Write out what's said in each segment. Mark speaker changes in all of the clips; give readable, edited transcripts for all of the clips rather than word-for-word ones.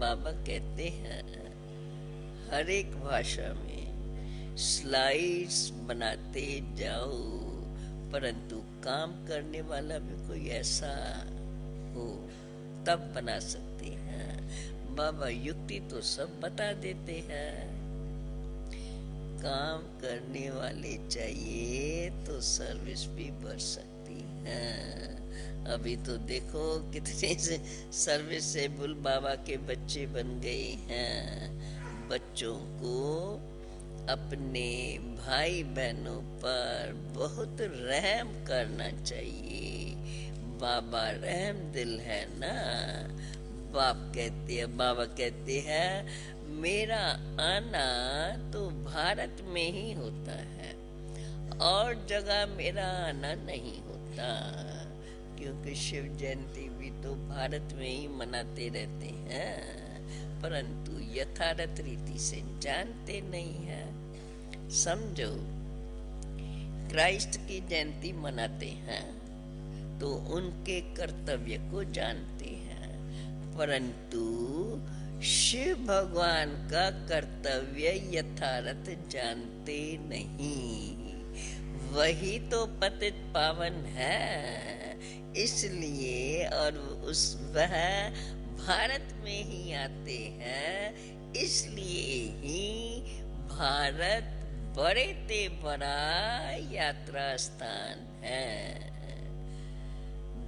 Speaker 1: बाबा कहते हैं हर एक भाषा में स्लाइड्स बनाते जाओ, परंतु काम करने वाला भी कोई ऐसा हो तब बना सकते हैं। बाबा युक्ति तो सब बता देते हैं, काम करने वाले चाहिए तो सर्विस भी बढ़ सकती है। अभी तो देखो कितने से सर्विसेबल बाबा के बच्चे बन गए हैं। बच्चों को अपने भाई बहनों पर बहुत रहम करना चाहिए। बाबा रहम दिल है ना। बाबा कहते हैं मेरा आना तो भारत में ही होता है और जगह मेरा आना नहीं होता, क्योंकि शिव जयंती भी तो भारत में ही मनाते रहते हैं, परंतु यथार्थ रीति से जानते नहीं हैं। समझो क्राइस्ट की जयंती मनाते हैं तो उनके कर्तव्य को जानते हैं, परंतु शिव भगवान का कर्तव्य यथार्थ जानते नहीं। वही तो पतित पावन है, इसलिए और वह भारत में ही आते हैं, इसलिए ही भारत बड़े ते बड़ा यात्रा स्थान है।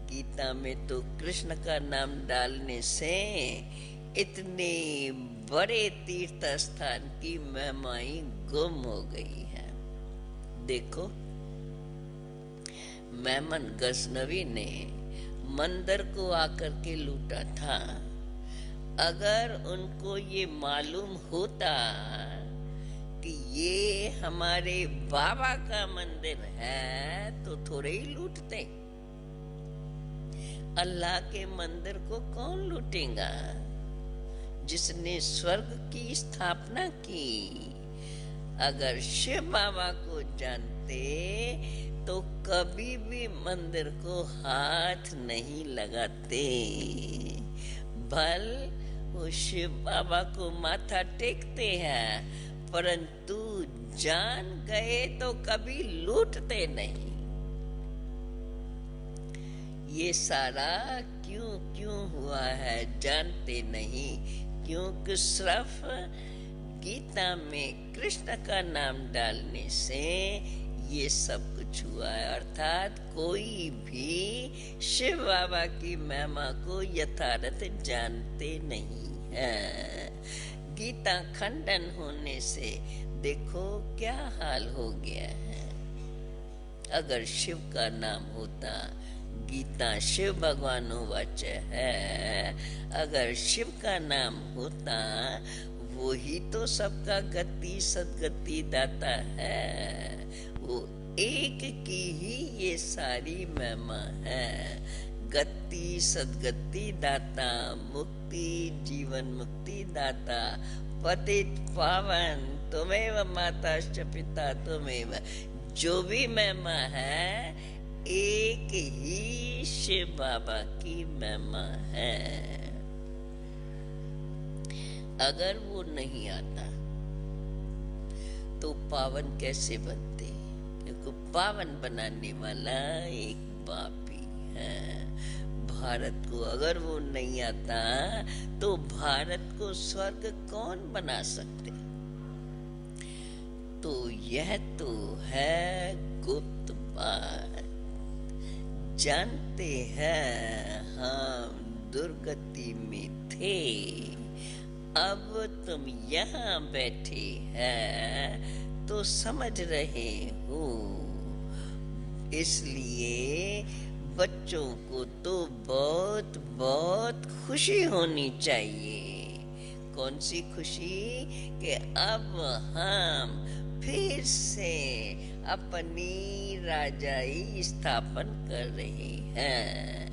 Speaker 1: गीता में तो कृष्ण का नाम डालने से इतने बड़े तीर्थ स्थान की महिमाई गुम हो गई है। देखो मेमन गजनवी ने मंदिर को आकर के लूटा था। अगर उनको ये मालूम होता कि ये हमारे बाबा का मंदिर है तो थोड़े ही लूटते। अल्लाह के मंदिर को कौन लूटेगा जिसने स्वर्ग की स्थापना की। अगर शिव बाबा को जानते तो कभी भी मंदिर को हाथ नहीं लगाते। भल वो शिव बाबा को माथा टेकते हैं, परंतु जान गए तो कभी लूटते नहीं। ये सारा क्यों हुआ है जानते नहीं, क्योंकि सिर्फ गीता में कृष्ण का नाम डालने से ये सब कुछ हुआ है। अर्थात कोई भी शिव बाबा की महिमा को यथार्थ जानते नहीं है। गीता खंडन होने से देखो क्या हाल हो गया है। अगर शिव का नाम होता, गीता शिव भगवानो वाच है, अगर शिव का नाम होता वो ही तो सबका गति सदगति दाता है। वो एक की ही ये सारी महिमा है। गति सदगति दाता, मुक्ति जीवन मुक्ति दाता, पतित पावन तुमेव माताश्च पिता तुमेव। जो भी महिमा है एक ही शिव बाबा की महिमा है। अगर वो नहीं आता तो पावन कैसे बनते, क्योंकि पावन बनाने वाला एक बाप ही है। भारत को अगर वो नहीं आता तो भारत को स्वर्ग कौन बना सकते। तो यह तो है गुप्त बात। जानते हैं हम दुर्गति में थे, अब तुम यहाँ बैठे हैं तो समझ रहे हो। इसलिए बच्चों को तो बहुत बहुत खुशी होनी चाहिए। कौन सी खुशी कि अब हम फिर से अपनी राजाई स्थापन कर रहे हैं।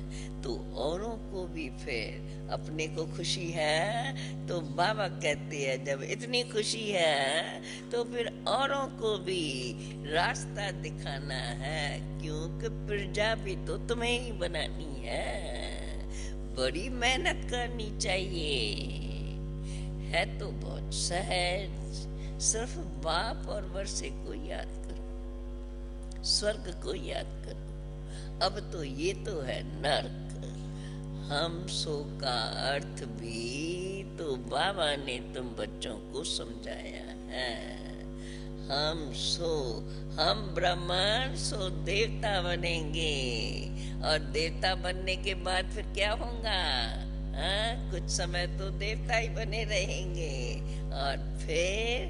Speaker 1: तो औरों को भी फिर अपने को खुशी है, तो बाबा कहते हैं जब इतनी खुशी है तो फिर औरों को भी रास्ता दिखाना है, क्योंकि प्रजा भी तो तुम्हें ही बनानी है। बड़ी मेहनत करनी चाहिए। है तो बहुत सहज, सिर्फ बाप और वर्षे को याद करो, स्वर्ग को याद करो। अब तो ये तो है नर्क। हम सो का अर्थ भी तो बाबा ने तुम बच्चों को समझाया है। हम ब्राह्मण सो देवता बनेंगे, और देवता बनने के बाद फिर क्या होगा? कुछ समय तो देवता ही बने रहेंगे, और फिर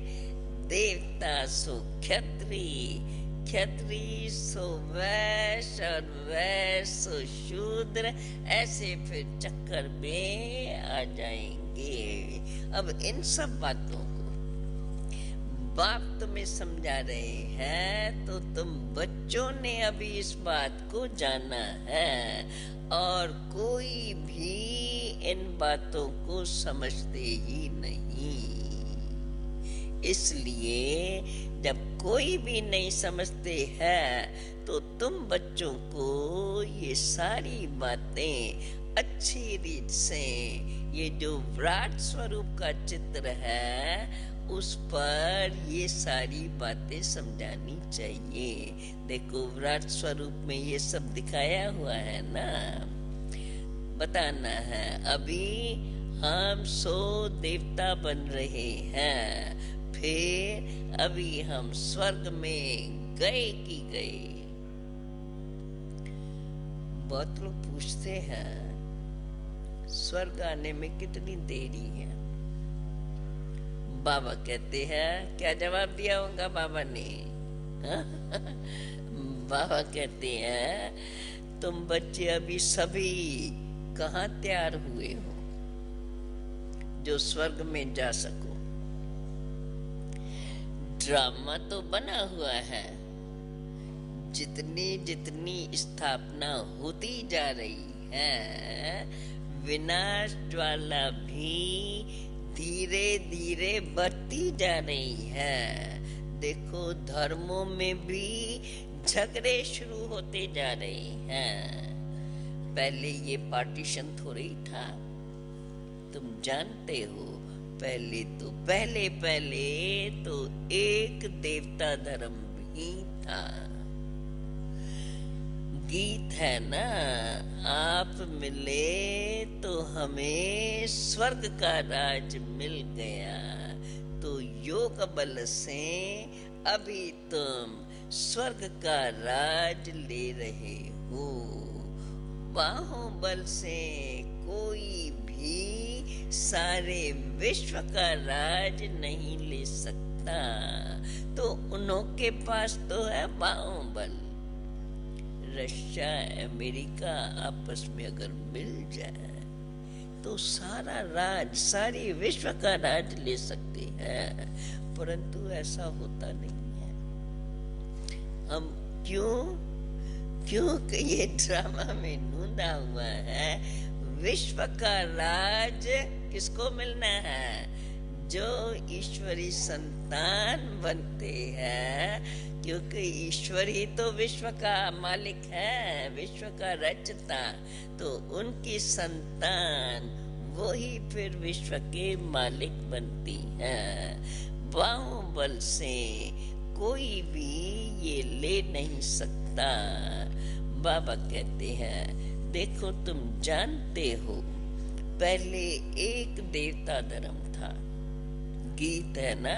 Speaker 1: देवता सो क्षत्रि, क्षत्रि सो वैश्य, और वैश्य सो शूद्र, ऐसे फिर चक्कर में आ जाएंगे। अब इन सब बातों को बाप तुम्हें समझा रहे हैं, तो तुम बच्चों ने अभी इस बात को जाना है, और कोई भी इन बातों को समझते ही नहीं। इसलिए जब कोई भी नहीं समझते हैं, तो तुम बच्चों को ये सारी बातें अच्छी रीत से, ये जो विराट स्वरूप का चित्र है उस पर ये सारी बातें समझानी चाहिए। देखो विराट स्वरूप में ये सब दिखाया हुआ है ना, बताना है। अभी हम सो देवता बन रहे हैं, फिर अभी हम स्वर्ग में गए कि गए। बहुत लोग पूछते हैं स्वर्ग आने में कितनी देरी है। बाबा कहते हैं, क्या जवाब दिया होगा बाबा ने? बाबा कहते हैं, तुम बच्चे अभी सभी कहाँ तैयार हुए हो जो स्वर्ग में जा सको। ड्रामा तो बना हुआ है, जितनी जितनी स्थापना होती जा रही है, विनाश ज्वाला भी धीरे धीरे बढ़ती जा रही है। देखो धर्मों में भी झगड़े शुरू होते जा रहे हैं। पहले ये पार्टीशन थोड़ी था, तुम जानते हो। पहले तो एक देवता धर्म ही था। गीत है ना, आप मिले तो हमें स्वर्ग का राज मिल गया। तो योग बल से अभी तुम स्वर्ग का राज ले रहे हो। बाहों बल से कोई भी सारे विश्व का राज नहीं ले सकता। तो उन्हों के पास तो है बाहों बल। रशिया अमेरिका आपस में अगर मिल जाए तो सारा राज, सारी विश्व का राज ले सकते हैं, परंतु ऐसा होता नहीं है। हम क्योंकि ये ड्रामा में नूंदा हुआ है। विश्व का राज किसको मिलना है? जो ईश्वरी संतान बनते हैं, क्योंकि ईश्वर ही तो विश्व का मालिक है, विश्व का रचता। तो उनकी संतान वो ही फिर विश्व के मालिक बनती है। बाहों बल से कोई भी ये ले नहीं सकता। बाबा कहते हैं, देखो तुम जानते हो पहले एक देवता धर्म था। गीत है ना,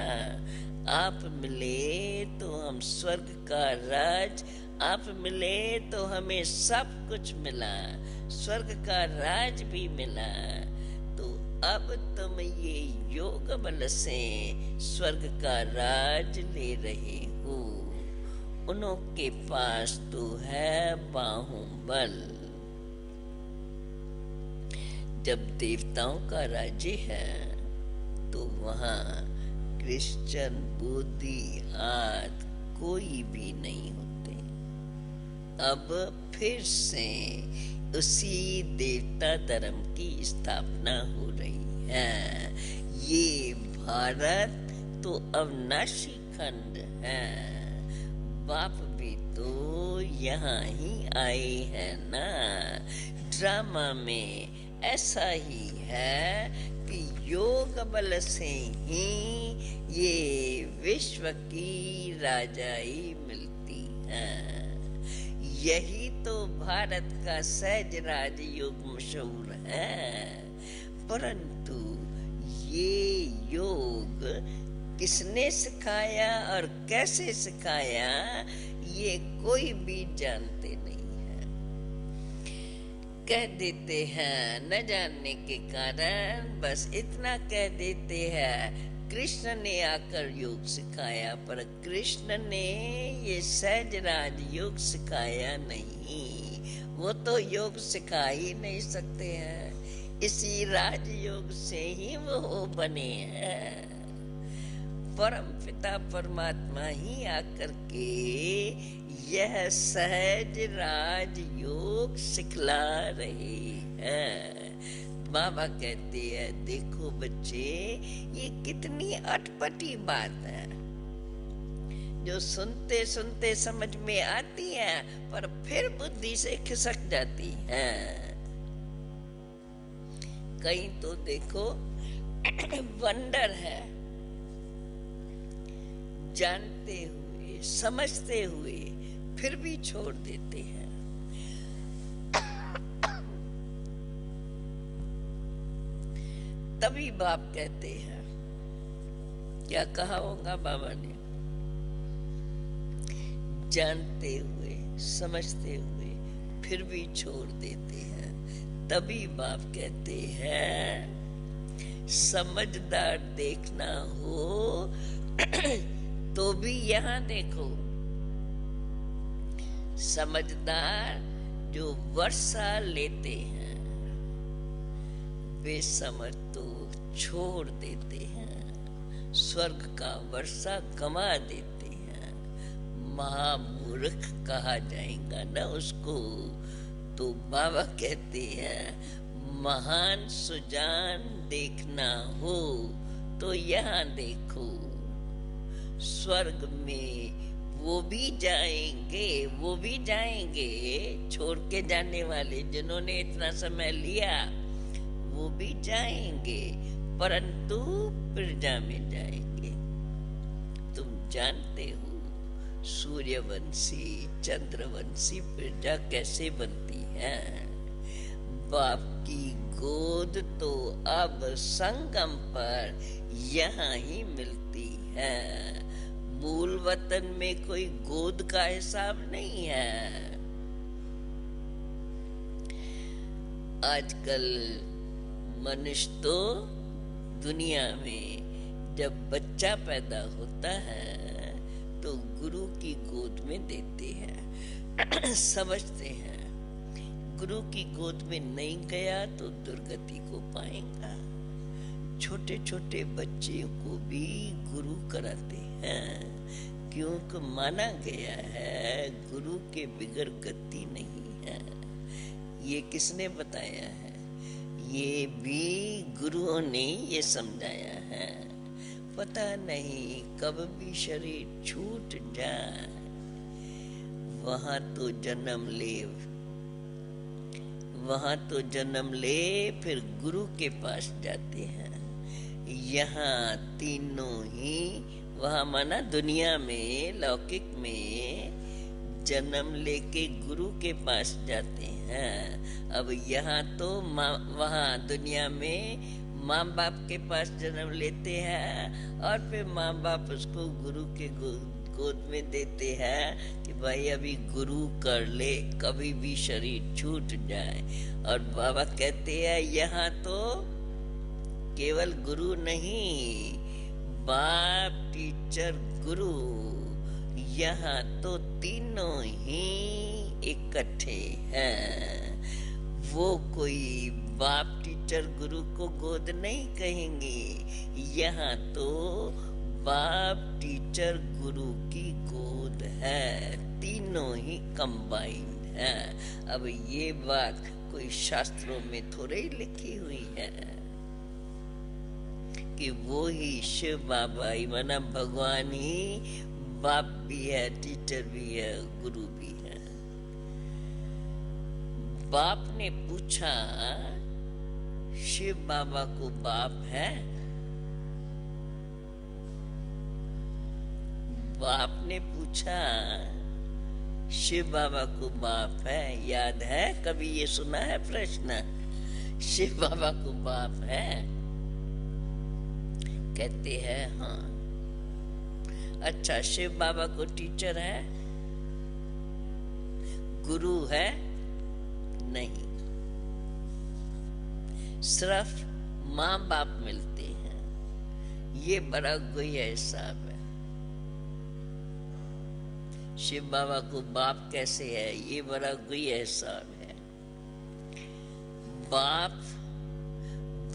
Speaker 1: आप मिले तो हम स्वर्ग का राज, आप मिले तो हमें सब कुछ मिला, स्वर्ग का राज भी मिला। तो अब तुम ये योग बल से स्वर्ग का राज ले रहे हो। उन्हों के पास तो है बाहों बल। जब देवताओं का राज्य है तो वहां क्रिश्चियन, बुद्धि आदि कोई भी नहीं होते। अब फिर से उसी देवता धर्म की स्थापना हो रही है। ये भारत तो अविनाशी खंड है। बाप भी तो यहाँ ही आए हैं ना। ड्रामा में ऐसा ही है कि योग बल से ही ये विश्व की राजाई मिलती है। यही तो भारत का सहज राजयोग मशहूर है। परंतु ये योग किसने सिखाया और कैसे सिखाया, ये कोई भी जानते नहीं है। कह देते हैं न जानने के कारण, बस इतना कह देते हैं कृष्ण ने आकर योग सिखाया, पर कृष्ण ने ये सहज राज योग सिखाया नहीं। वो तो योग सिखा ही नहीं सकते हैं, इसी राजयोग से ही वो बने हैं। परम पिता परमात्मा ही आकर के यह सहज राज योग सिखला रहे हैं। बाबा कहते हैं देखो बच्चे, ये कितनी अटपटी बात है जो सुनते सुनते समझ में आती है, पर फिर बुद्धि से खिसक जाती है। कहीं तो देखो वंडर है, जानते हुए समझते हुए फिर भी छोड़ देते हैं। तभी बाप कहते हैं, क्या कहा होगा बाबा ने, जानते हुए समझते हुए फिर भी छोड़ देते हैं। तभी बाप कहते हैं समझदार देखना हो तो भी यहाँ देखो, समझदार जो वर्षा लेते हैं वे समझ तो छोड़ देते हैं, स्वर्ग का वर्षा गंवा देते हैं। महामूर्ख कहा जाएगा ना उसको। तो बाबा कहते हैं महान सुजान देखना हो तो यहाँ देखो, स्वर्ग में वो भी जाएंगे, छोड़ के जाने वाले जिन्होंने इतना समय लिया वो भी जाएंगे, परंतु प्रजा में जाएंगे। तुम जानते हो सूर्यवंशी चंद्रवंशी प्रजा कैसे बनती है? बाप की गोद तो अब संगम पर यहाँ ही मिलती है। मूल वतन में कोई गोद का हिसाब नहीं है। आजकल मनुष्य तो दुनिया में जब बच्चा पैदा होता है तो गुरु की गोद में देते हैं समझते हैं गुरु की गोद में नहीं गया तो दुर्गति को पाएगा। छोटे छोटे बच्चे को भी गुरु कराते हैं, क्योंकि माना गया है गुरु के बिगर गति नहीं है। ये किसने बताया है? ये भी गुरुओं ने ये समझाया है। पता नहीं कब भी शरीर छूट जाए, वहां तो जन्म ले फिर गुरु के पास जाते हैं। यहाँ तीनों ही, वहां माना दुनिया में लौकिक में जन्म लेके गुरु के पास जाते हैं। अब यहाँ तो वहाँ दुनिया में माँ बाप के पास जन्म लेते हैं और फिर माँ बाप उसको गुरु के गोद में देते हैं कि भाई अभी गुरु कर ले, कभी भी शरीर छूट जाए। और बाबा कहते हैं यहाँ तो केवल गुरु नहीं, बाप टीचर गुरु, यहाँ तो तीनों ही इकट्ठे हैं। वो कोई बाप टीचर गुरु को गोद नहीं कहेंगे, यहाँ तो बाप टीचर गुरु की गोद है, तीनों ही कंबाइंड है। अब ये बात कोई शास्त्रों में थोड़ी लिखी हुई है कि वो ही शिव बाबा ही माना भगवान ही बाप भी है, टीचर भी है, गुरु भी है। बाप ने पूछा शिव बाबा को बाप है? बाप ने पूछा, शिव बाबा को बाप है? याद है? कभी ये सुना है प्रश्न? शिव बाबा को बाप है? कहते हैं हाँ। अच्छा, शिव बाबा को टीचर है? गुरु है? नहीं, सिर्फ माँ बाप मिलते हैं। ये बड़ा गुह्य हिसाब है। शिव बाबा को बाप कैसे है? ये बड़ा गुह्य हिसाब है। बाप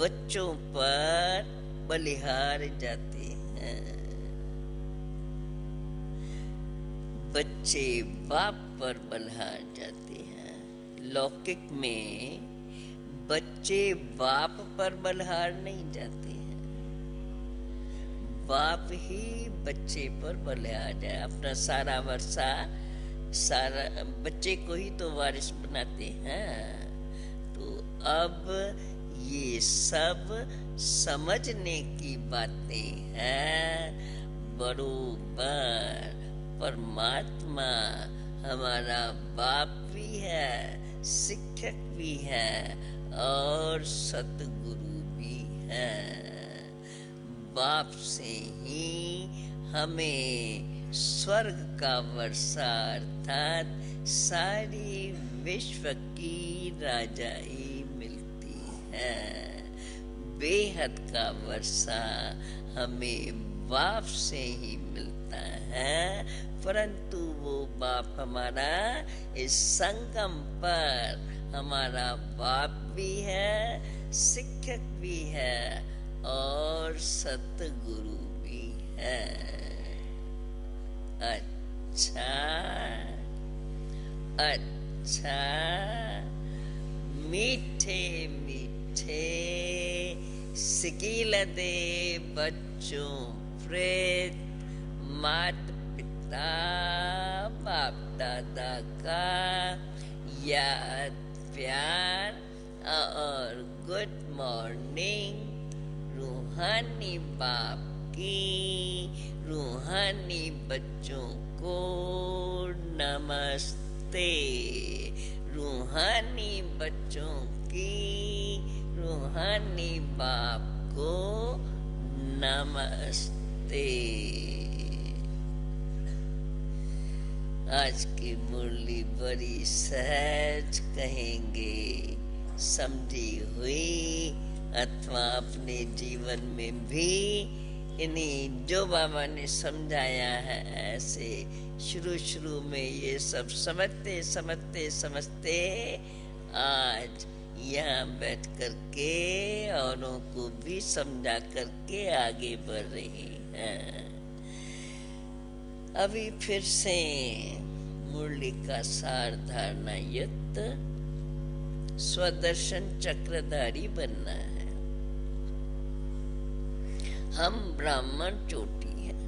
Speaker 1: बच्चों पर बलिहार जाते हैं, बच्चे बाप पर बलिहार जाते हैं। लौकिक में बच्चे बाप पर बलिहार नहीं जाते हैं, बाप ही बच्चे पर बलिहार जाए। अपना सारा वर्षा सारा बच्चे को ही तो वारिस बनाते हैं। तो अब ये सब समझने की बातें हैं। बरोबर परमात्मा हमारा बाप भी है, शिक्षक भी है और सतगुरु भी है। बाप से ही हमें स्वर्ग का वर्षा अर्थात सारी विश्व की राजाई मिलती है। बेहद का वर्षा हमें बाप से ही मिलता है, परंतु वो बाप हमारा इस संगम पर हमारा बाप भी है, शिक्षक भी है और सतगुरु भी है। अच्छा अच्छा, मीठे मीठे सिकील दे बच्चों प्रेत मात पिता बाप दादा का याद प्यार और गुड मॉर्निंग रूहानी बाप की, रूहानी बच्चों को नमस्ते। रूहानी बच्चों की, रूहानी बाप को नमस्ते। आज की मुरली बड़ी सहज कहेंगे, समझी हुई, अथवा अपने जीवन में भी इन्हीं जो बाबा ने समझाया है ऐसे शुरू में ये सब समझते समझते समझते आज यहाँ बैठ करके औरों को भी समझा करके आगे बढ़ रही हैं। अभी फिर से मुरली का सार धारणा युक्त स्वदर्शन चक्रधारी बनना है। हम ब्राह्मण चोटी हैं,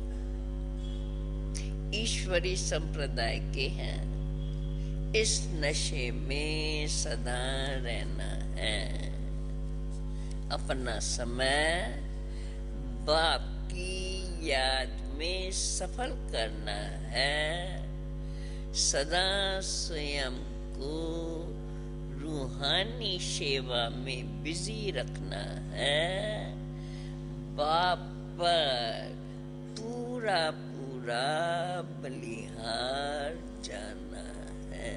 Speaker 1: ईश्वरी संप्रदाय के हैं। इस नशे में सदा रहना है। अपना समय बाप की याद में सफल करना है। सदा स्वयं को रूहानी सेवा में बिजी रखना है। बाप पर पूरा पूरा बलिहार जाना है।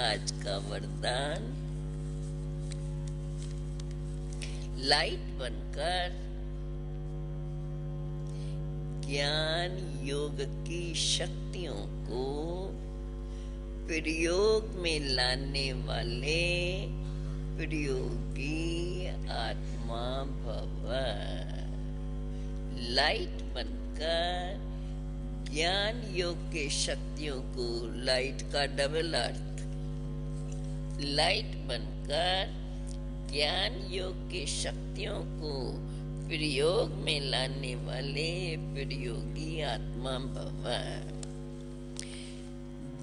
Speaker 1: आज का वरदान, लाइट बनकर ज्ञान योग की शक्तियों को प्रयोग में लाने वाले प्रयोगी आत्मा भव। लाइट बनकर ज्ञान योग के शक्तियों को, लाइट का डबल अर्थ, लाइट बनकर ज्ञान योग के शक्तियों को प्रयोग में लाने वाले प्रयोगी आत्मा भव।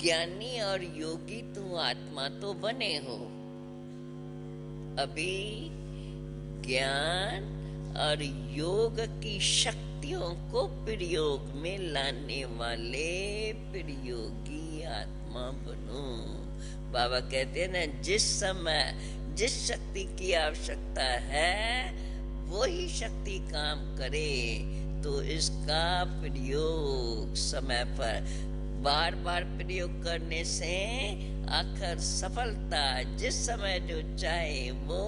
Speaker 1: ज्ञानी और योगी तुम आत्मा तो बने हो, अभी ज्ञान और योग की शक्तियों को प्रयोग में लाने वाले प्रयोगी आत्मा बनो। बाबा कहते हैं ना, जिस समय जिस शक्ति की आवश्यकता है वही शक्ति काम करे, तो इसका प्रयोग समय पर बार बार प्रयोग करने से आखिर सफलता जिस समय जो चाहे वो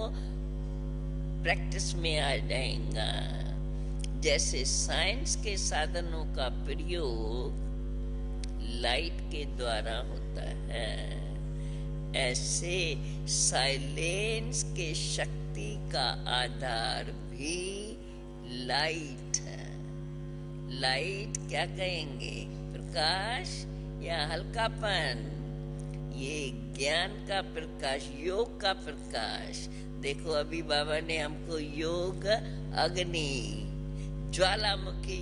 Speaker 1: प्रैक्टिस में आ जाएगा। जैसे साइंस के साधनों का प्रयोग लाइट के द्वारा होता है, ऐसे साइलेंस के शक्ति का आधार भी लाइट है। लाइट क्या कहेंगे, प्रकाश या हल्कापन? ये ज्ञान का प्रकाश, योग का प्रकाश। देखो अभी बाबा ने हमको योग अग्नि, ज्वालामुखी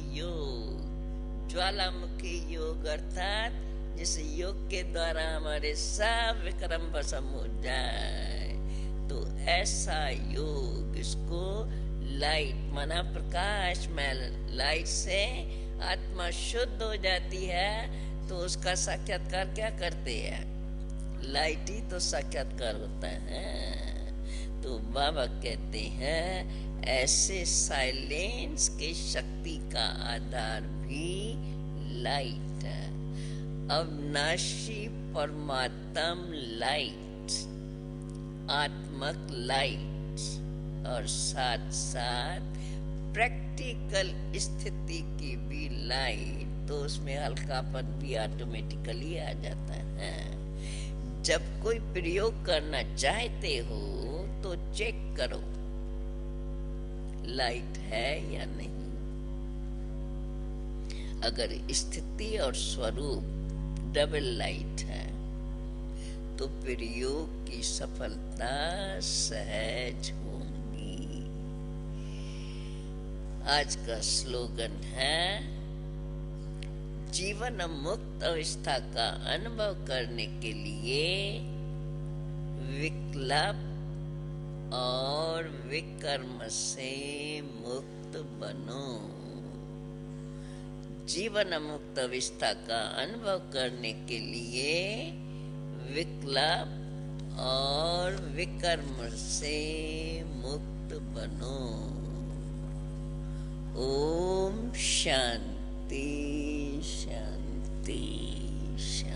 Speaker 1: योग अर्थात जिस योग के द्वारा हमारे सब विक्रम भस्म हो जाए, तो ऐसा योग, इसको लाइट माना प्रकाश में। लाइट से आत्मा शुद्ध हो जाती है, तो उसका साक्षात्कार क्या करते हैं? लाइट ही तो साक्षात्कार होता है। तो बाबा कहते हैं ऐसे साइलेंस के शक्ति का आधार भी लाइट है। अविनाशी परमात्म लाइट, आत्मक लाइट, और साथ साथ प्रैक्टिकल स्थिति की भी लाइट, तो उसमें हल्कापन भी ऑटोमेटिकली आ जाता है। जब कोई प्रयोग करना चाहते हो तो चेक करो लाइट है या नहीं। अगर स्थिति और स्वरूप डबल लाइट है तो प्रयोग की सफलता सहज होगी। आज का स्लोगन है, जीवन मुक्त अवस्था का अनुभव करने के लिए विकल्प और विकर्म से मुक्त बनो। जीवन मुक्त अवस्था का अनुभव करने के लिए विकल्प और विकर्म से मुक्त बनो। ओम शांति शांति शांति।